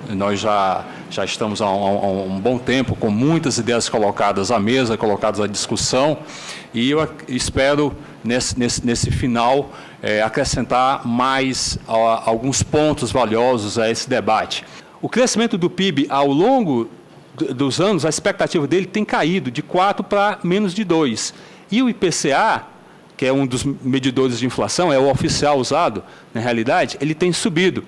Nós já estamos há um bom tempo com muitas ideias colocadas à mesa, colocadas à discussão, e eu espero, nesse final, acrescentar mais alguns pontos valiosos a esse debate. O crescimento do PIB, ao longo dos anos, a expectativa dele tem caído de 4 para menos de 2. E o IPCA, que é um dos medidores de inflação, é o oficial usado, na realidade, ele tem subido.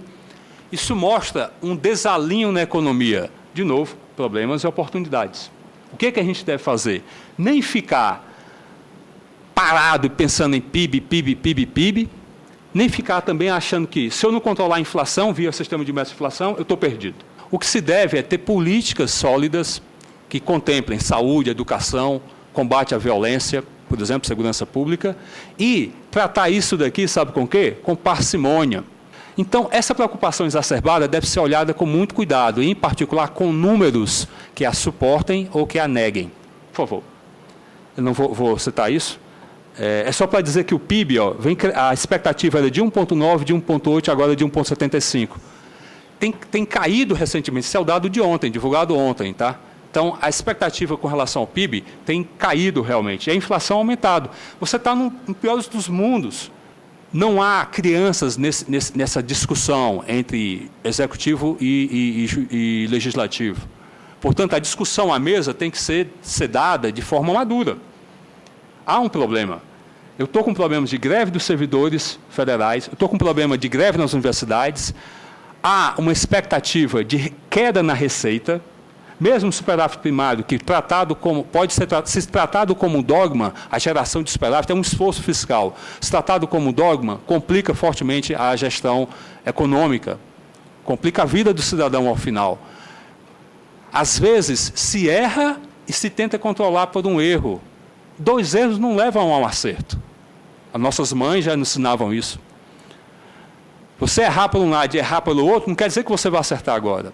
Isso mostra um desalinho na economia. De novo, problemas e oportunidades. O que a gente deve fazer? Nem ficar parado pensando em PIB, nem ficar também achando que, se eu não controlar a inflação via sistema de meta de inflação, eu estou perdido. O que se deve é ter políticas sólidas que contemplem saúde, educação, combate à violência, por exemplo, segurança pública, e tratar isso daqui, sabe com o quê? Com parcimônia. Então, essa preocupação exacerbada deve ser olhada com muito cuidado, e, em particular, com números que a suportem ou que a neguem. Por favor. Eu não vou citar isso. É só para dizer que o PIB, a expectativa era de 1,9, de 1,8, agora de 1,75. Tem caído recentemente, esse é o dado de ontem, divulgado ontem, tá? Então, a expectativa com relação ao PIB tem caído realmente, e a inflação aumentado. Você está no pior dos mundos. Não há crianças nessa discussão entre executivo e legislativo. Portanto, a discussão à mesa tem que ser dada de forma madura. Há um problema. Eu estou com problemas de greve dos servidores federais, eu estou com problema de greve nas universidades, há uma expectativa de queda na receita, mesmo o superávit primário, que pode ser tratado como dogma, a geração de superávit é um esforço fiscal. Se tratado como dogma, complica fortemente a gestão econômica, complica a vida do cidadão ao final. Às vezes, se erra e se tenta controlar por um erro. 2 erros não levam a um acerto. As nossas mães já nos ensinavam isso. Você errar por um lado e errar pelo outro, não quer dizer que você vai acertar agora.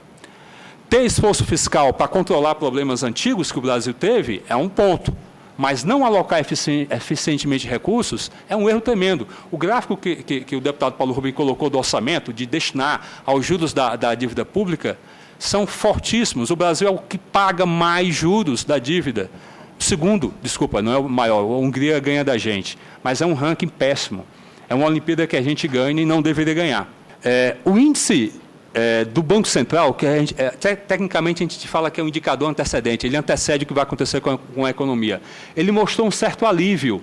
Ter esforço fiscal para controlar problemas antigos que o Brasil teve é um ponto, mas não alocar eficientemente recursos é um erro tremendo. O gráfico que o deputado Paulo Rubem colocou do orçamento, de destinar aos juros da dívida pública, são fortíssimos. O Brasil é o que paga mais juros da dívida. Segundo, desculpa, não é o maior, a Hungria ganha da gente, mas é um ranking péssimo. É uma Olimpíada que a gente ganha e não deveria ganhar. O índice do Banco Central, que tecnicamente a gente fala que é um indicador antecedente, ele antecede o que vai acontecer com a economia. Ele mostrou um certo alívio,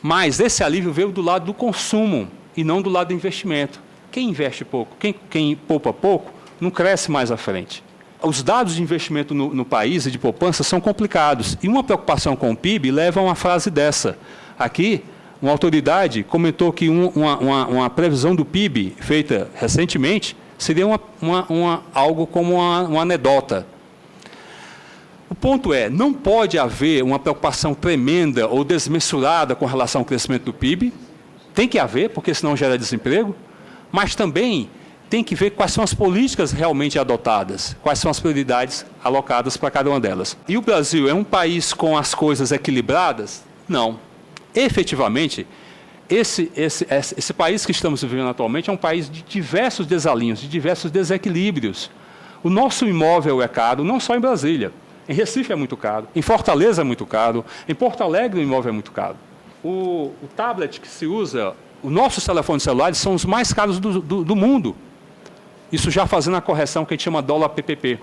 mas esse alívio veio do lado do consumo e não do lado do investimento. Quem investe pouco, quem poupa pouco, não cresce mais à frente. Os dados de investimento no país e de poupança são complicados. E uma preocupação com o PIB leva a uma frase dessa. Aqui, uma autoridade comentou que uma previsão do PIB feita recentemente seria algo como uma anedota. O ponto é, não pode haver uma preocupação tremenda ou desmesurada com relação ao crescimento do PIB. Tem que haver, porque senão gera desemprego. Mas também tem que ver quais são as políticas realmente adotadas, quais são as prioridades alocadas para cada uma delas. E o Brasil é um país com as coisas equilibradas? Não. Efetivamente, esse país que estamos vivendo atualmente é um país de diversos desalinhos, de diversos desequilíbrios. O nosso imóvel é caro, não só em Brasília. Em Recife é muito caro, em Fortaleza é muito caro, em Porto Alegre o imóvel é muito caro. O tablet que se usa, os nossos telefones celulares são os mais caros do mundo. Isso já fazendo a correção que a gente chama dólar PPP.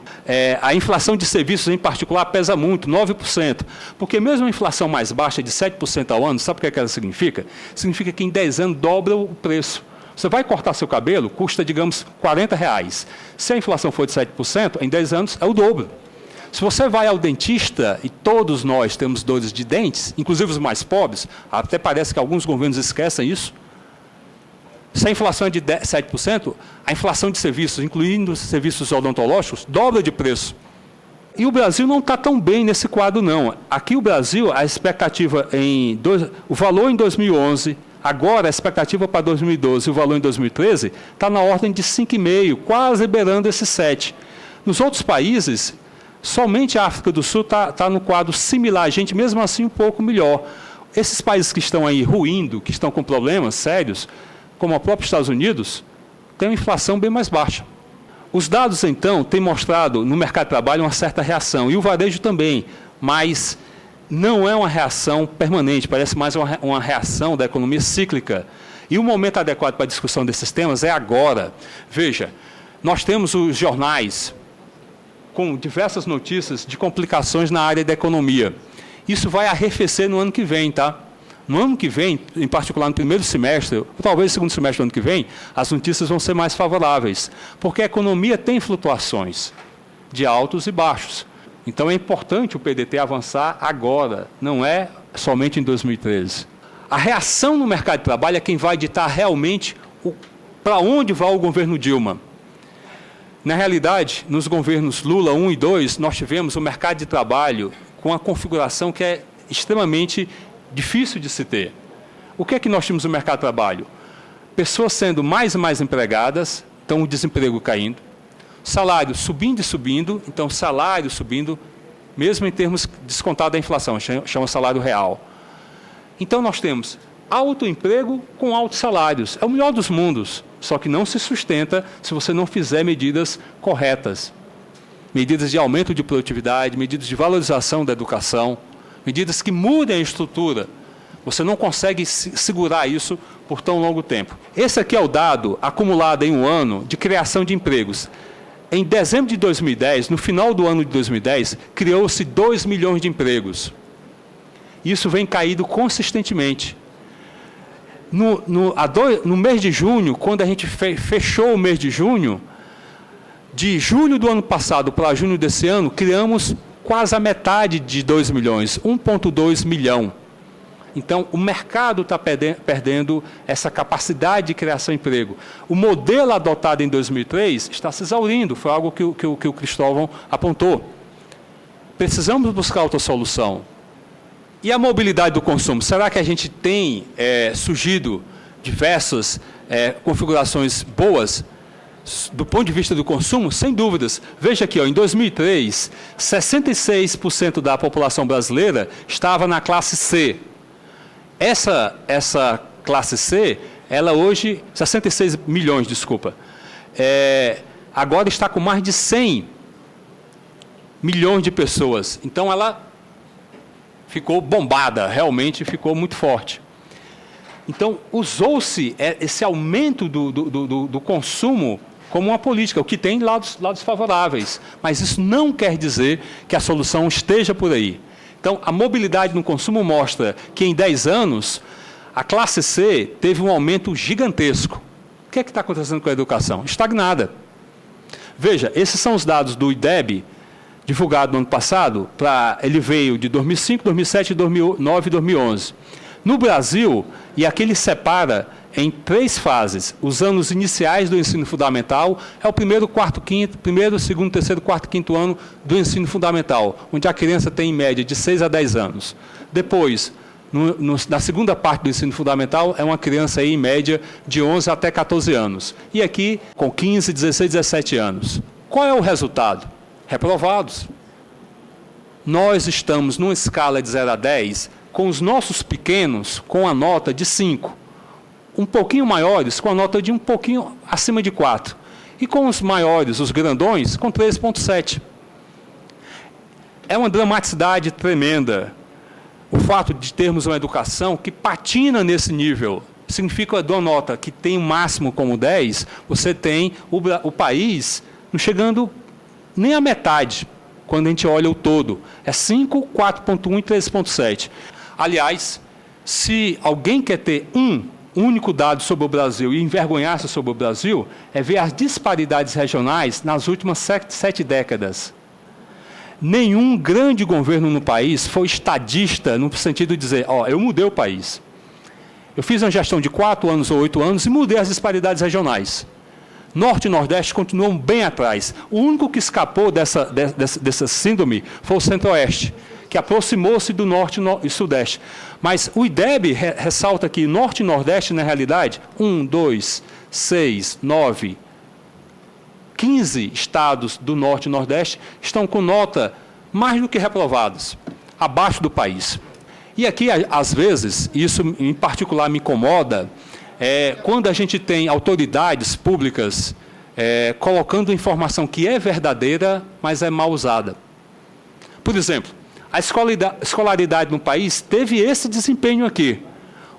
A inflação de serviços, em particular, pesa muito, 9%. Porque mesmo a inflação mais baixa, de 7% ao ano, sabe o que ela significa? Significa que em 10 anos dobra o preço. Você vai cortar seu cabelo, custa, digamos, R$40. Se a inflação for de 7%, em 10 anos é o dobro. Se você vai ao dentista, e todos nós temos dores de dentes, inclusive os mais pobres, até parece que alguns governos esquecem isso, se a inflação é de 7%, a inflação de serviços, incluindo os serviços odontológicos, dobra de preço. E o Brasil não está tão bem nesse quadro, não. Aqui o Brasil, a expectativa o valor em 2011, agora a expectativa para 2012 e o valor em 2013, está na ordem de 5,5, quase liberando esse 7. Nos outros países, somente a África do Sul está no quadro similar, a gente mesmo assim um pouco melhor. esses países que estão aí ruindo, que estão com problemas sérios, como o próprio Estados Unidos, têm uma inflação bem mais baixa. Os dados, então, têm mostrado no mercado de trabalho uma certa reação, e o varejo também, mas não é uma reação permanente, parece mais uma reação da economia cíclica. E o momento adequado para a discussão desses temas é agora. Veja, nós temos os jornais com diversas notícias de complicações na área da economia. Isso vai arrefecer no ano que vem, tá? No ano que vem, em particular no primeiro semestre, talvez no segundo semestre do ano que vem, as notícias vão ser mais favoráveis, porque a economia tem flutuações de altos e baixos. Então é importante o PDT avançar agora, não é somente em 2013. A reação no mercado de trabalho é quem vai ditar realmente para onde vai o governo Dilma. Na realidade, nos governos Lula 1 e 2, nós tivemos o mercado de trabalho com uma configuração que é extremamente difícil de se ter. O que é que nós tínhamos no mercado de trabalho? Pessoas sendo mais e mais empregadas, então o desemprego caindo, salário subindo e subindo, então salário subindo, mesmo em termos descontado da inflação, chama salário real. Então nós temos alto emprego com altos salários. É o melhor dos mundos, só que não se sustenta se você não fizer medidas corretas. Medidas de aumento de produtividade, medidas de valorização da educação, medidas que mudem a estrutura. Você não consegue segurar isso por tão longo tempo. Esse aqui é o dado acumulado em um ano de criação de empregos. Em dezembro de 2010, no final do ano de 2010, criou-se 2 milhões de empregos. Isso vem caído consistentemente. No mês de junho, quando a gente fechou o mês de junho do ano passado para junho desse ano, criamos quase a metade de 2 milhões, 1,2 milhão. Então, o mercado está perdendo essa capacidade de criação de emprego. O modelo adotado em 2003 está se exaurindo, foi algo que o Cristóvão apontou. Precisamos buscar outra solução. E a mobilidade do consumo? Será que a gente tem surgido diversas configurações boas do ponto de vista do consumo? Sem dúvidas. Veja aqui, em 2003, 66% da população brasileira estava na classe C. Essa classe C, ela hoje, 66 milhões, desculpa, agora está com mais de 100 milhões de pessoas. Então, ela ficou bombada, realmente ficou muito forte. Então, usou-se esse aumento do consumo como uma política, o que tem lados favoráveis. Mas isso não quer dizer que a solução esteja por aí. Então, a mobilidade no consumo mostra que em 10 anos, a classe C teve um aumento gigantesco. O que é que está acontecendo com a educação? Estagnada. Veja, esses são os dados do IDEB, divulgado no ano passado, ele veio de 2005, 2007, 2009 e 2011. No Brasil, e aqui ele separa em 3 fases. Os anos iniciais do ensino fundamental é o primeiro, segundo, terceiro, quarto, quinto ano do ensino fundamental, onde a criança tem em média de 6 a 10 anos. Depois, na segunda parte do ensino fundamental, é uma criança aí, em média de 11 até 14 anos. E aqui, com 15, 16, 17 anos. Qual é o resultado? Reprovados. Nós estamos numa escala de 0 a 10, com os nossos pequenos com a nota de 5. Um pouquinho maiores, com a nota de um pouquinho acima de 4. E com os maiores, os grandões, com 3,7. É uma dramaticidade tremenda. O fato de termos uma educação que patina nesse nível. Significa, de uma nota que tem o máximo como 10, você tem o país não chegando nem a metade, quando a gente olha o todo. É 5, 4,1 e 3,7. Aliás, se alguém quer ter um único dado sobre o Brasil e envergonhar-se sobre o Brasil, é ver as disparidades regionais nas últimas 7 décadas. Nenhum grande governo no país foi estadista no sentido de dizer, eu mudei o país. Eu fiz uma gestão de 4 anos ou 8 anos e mudei as disparidades regionais. Norte e Nordeste continuam bem atrás. O único que escapou dessa síndrome foi o Centro-Oeste, que aproximou-se do Norte e Sudeste. Mas o IDEB ressalta que Norte e Nordeste, na realidade, 1, 2, 6, 9, 15 estados do Norte e Nordeste estão com nota mais do que reprovados, abaixo do país. E aqui, às vezes, isso em particular me incomoda, quando a gente tem autoridades públicas colocando informação que é verdadeira, mas é mal usada. Por exemplo, a escolaridade no país teve esse desempenho aqui.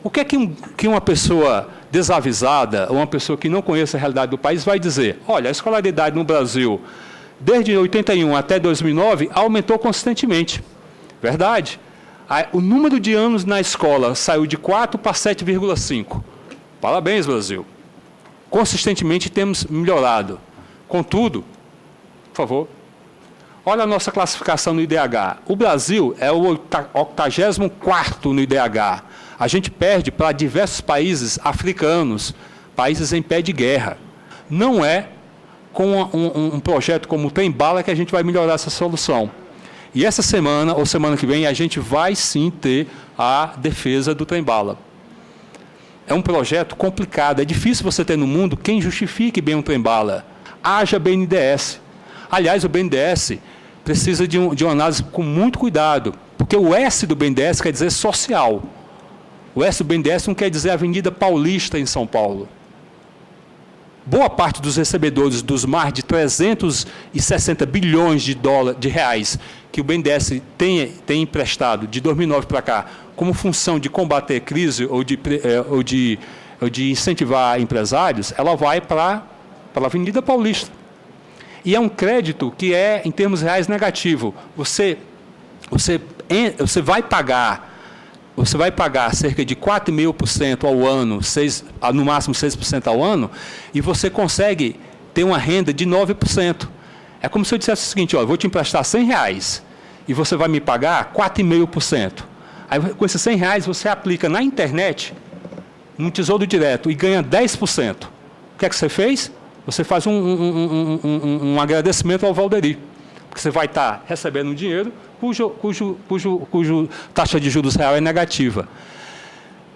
O que é que uma pessoa desavisada, ou uma pessoa que não conhece a realidade do país, vai dizer? Olha, a escolaridade no Brasil, desde 81 até 2009, aumentou consistentemente. Verdade. O número de anos na escola saiu de 4 para 7,5. Parabéns, Brasil. Consistentemente temos melhorado. Contudo, por favor, olha a nossa classificação no IDH. O Brasil é o 84º no IDH. A gente perde para diversos países africanos, países em pé de guerra. Não é com um projeto como o Trem Bala que a gente vai melhorar essa solução. E essa semana, ou semana que vem, a gente vai sim ter a defesa do Trem Bala. É um projeto complicado, é difícil você ter no mundo quem justifique bem um Trem Bala. Haja BNDES. Aliás, o BNDES precisa de uma análise com muito cuidado, porque o S do BNDES quer dizer social. O S do BNDES não quer dizer Avenida Paulista em São Paulo. Boa parte dos recebedores dos mais de 360 bilhões de reais que o BNDES tem emprestado de 2009 para cá, como função de combater crise ou de incentivar empresários, ela vai para a Avenida Paulista. E é um crédito que é, em termos reais, negativo. Você vai pagar cerca de 4,5% ao ano, no máximo 6% ao ano, e você consegue ter uma renda de 9%. É como se eu dissesse o seguinte, ó, eu vou te emprestar R$100 e você vai me pagar 4,5%. Aí, com esses R$100, você aplica na internet, no Tesouro Direto, e ganha 10%. O que é que você fez? Você faz um agradecimento ao Valderi, porque você vai estar recebendo um dinheiro cujo taxa de juros real é negativa.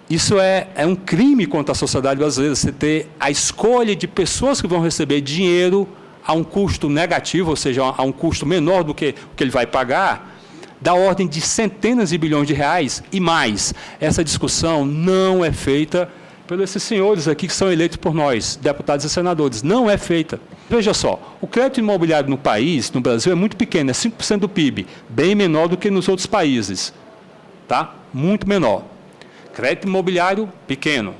Isso é um crime contra a sociedade brasileira, você ter a escolha de pessoas que vão receber dinheiro a um custo negativo, ou seja, a um custo menor do que o que ele vai pagar, da ordem de centenas de bilhões de reais e mais. Essa discussão não é feita pelos esses senhores aqui que são eleitos por nós, deputados e senadores. Não é feita. Veja só, o crédito imobiliário no país, no Brasil, é muito pequeno, é 5% do PIB, bem menor do que nos outros países. Tá? Muito menor. Crédito imobiliário, pequeno.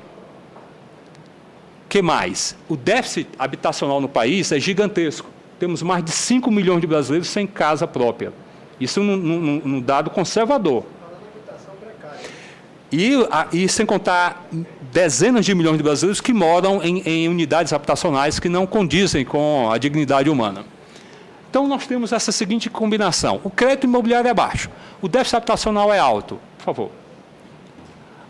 O que mais? O déficit habitacional no país é gigantesco. Temos mais de 5 milhões de brasileiros sem casa própria. Isso num dado conservador. E sem contar dezenas de milhões de brasileiros que moram em unidades habitacionais que não condizem com a dignidade humana. Então, nós temos essa seguinte combinação. O crédito imobiliário é baixo, o déficit habitacional é alto. Por favor.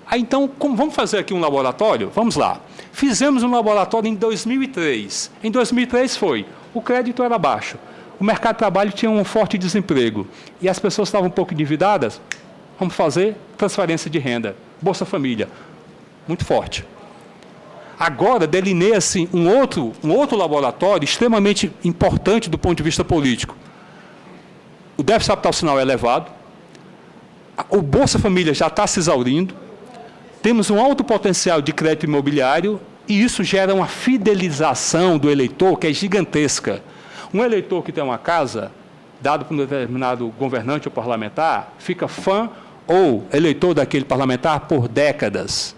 Aí, então, vamos fazer aqui um laboratório? Vamos lá. Fizemos um laboratório em 2003. Em 2003 o crédito era baixo, o mercado de trabalho tinha um forte desemprego e as pessoas estavam um pouco endividadas. Vamos fazer transferência de renda, Bolsa Família, muito forte. Agora delineia-se um outro laboratório extremamente importante do ponto de vista político. O déficit habitacional é elevado, o Bolsa Família já está se exaurindo, temos um alto potencial de crédito imobiliário e isso gera uma fidelização do eleitor que é gigantesca. Um eleitor que tem uma casa, dado por um determinado governante ou parlamentar, fica fã ou eleitor daquele parlamentar por décadas.